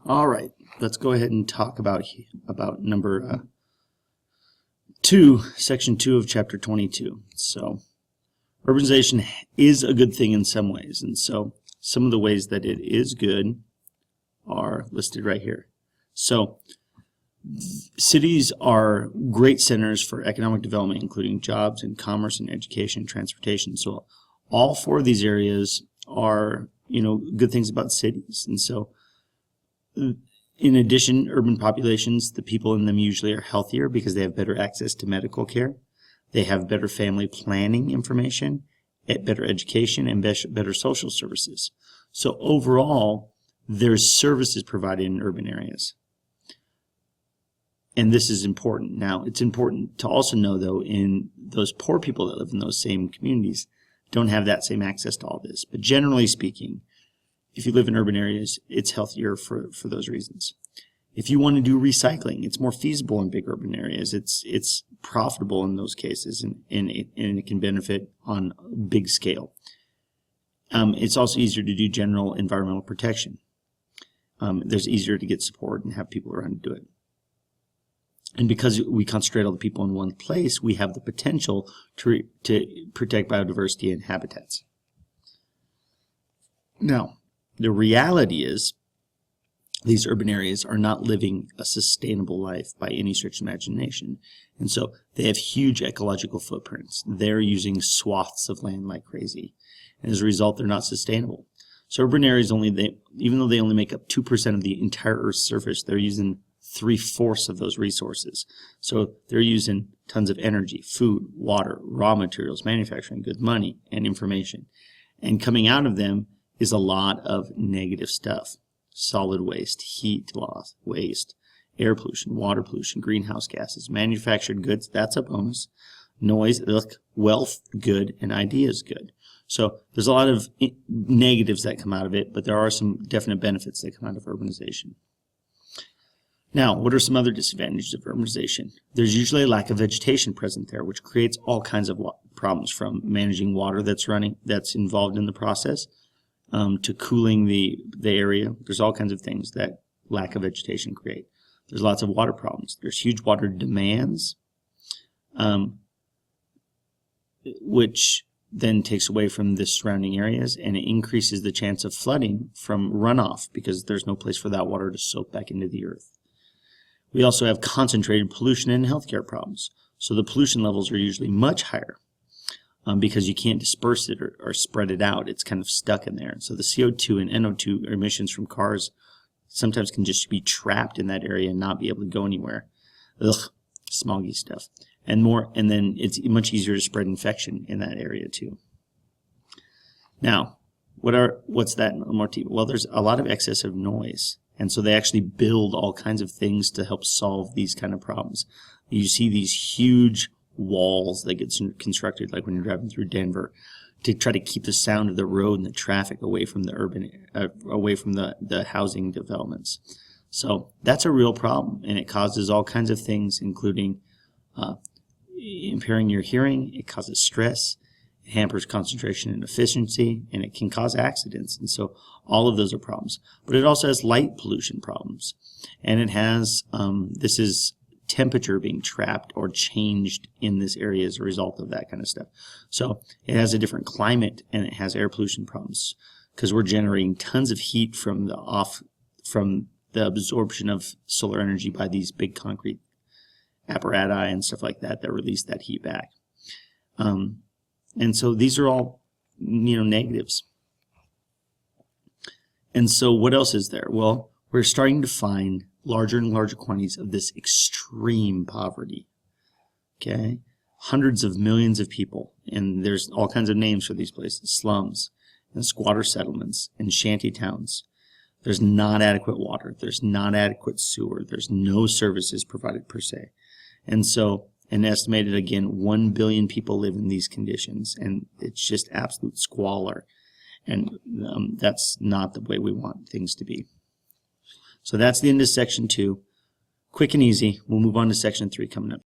All right, let's go ahead and talk about number 2, section 2 of chapter 22. So urbanization is a good thing in some ways, and so some of the ways that it is good are listed right here. So cities are great centers for economic development, including jobs and commerce and education and transportation. So all 4 of these areas are, good things about cities. And so in addition, urban populations, the people in them usually are healthier because they have better access to medical care. They have better family planning information, better education, and better social services. So overall, there's services provided in urban areas. And this is important. Now, it's important to also know, though, in those poor people that live in those same communities don't have that same access to all this. But generally speaking, if you live in urban areas, it's healthier for those reasons. If you want to do recycling, it's more feasible in big urban areas. It's profitable in those cases, and it can benefit on a big scale. It's also easier to do general environmental protection. There's easier to get support and have people around to do it. And because we concentrate all the people in one place, we have the potential to protect biodiversity and habitats. Now, the reality is these urban areas are not living a sustainable life by any stretch of imagination. And so they have huge ecological footprints. They're using swaths of land like crazy. And as a result, they're not sustainable. So urban areas, even though they only make up 2% of the entire Earth's surface, they're using 3/4 of those resources. So they're using tons of energy, food, water, raw materials, manufacturing goods, money, and information. And coming out of them is a lot of negative stuff. Solid waste, heat loss, waste, air pollution, water pollution, greenhouse gases, manufactured goods, that's a bonus. Noise, wealth, good, and ideas, good. So there's a lot of negatives that come out of it, but there are some definite benefits that come out of urbanization. Now, what are some other disadvantages of urbanization? There's usually a lack of vegetation present there, which creates all kinds of problems, from managing water that's involved in the process, to cooling the area. There's all kinds of things that lack of vegetation create. There's lots of water problems. There's huge water demands, which then takes away from the surrounding areas, and it increases the chance of flooding from runoff because there's no place for that water to soak back into the earth. We also have concentrated pollution and healthcare problems. So the pollution levels are usually much higher because you can't disperse it or spread it out. It's kind of stuck in there. So the CO2 and NO2 emissions from cars sometimes can just be trapped in that area and not be able to go anywhere. Ugh, smoggy stuff. And then it's much easier to spread infection in that area too. Now, what's that motif? Well, there's a lot of excessive noise. And so they actually build all kinds of things to help solve these kind of problems. You see these huge walls that get constructed, like when you're driving through Denver, to try to keep the sound of the road and the traffic away from the housing developments. So that's a real problem, and it causes all kinds of things, including impairing your hearing. It causes stress. It hampers concentration and efficiency, and it can cause accidents. And so all of those are problems. But it also has light pollution problems. And it has, this is temperature being trapped or changed in this area as a result of that kind of stuff. So it has a different climate, and it has air pollution problems because we're generating tons of heat from the absorption of solar energy by these big concrete apparatus and stuff like that release that heat back. And so these are all, negatives. And so what else is there? Well, we're starting to find larger and larger quantities of this extreme poverty. Okay? Hundreds of millions of people, and there's all kinds of names for these places: slums and squatter settlements and shanty towns. There's not adequate water. There's not adequate sewer. There's no services provided per se. And so an estimated, again, 1 billion people live in these conditions, and it's just absolute squalor. And that's not the way we want things to be. So that's the end of section 2. Quick and easy. We'll move on to section 3 coming up.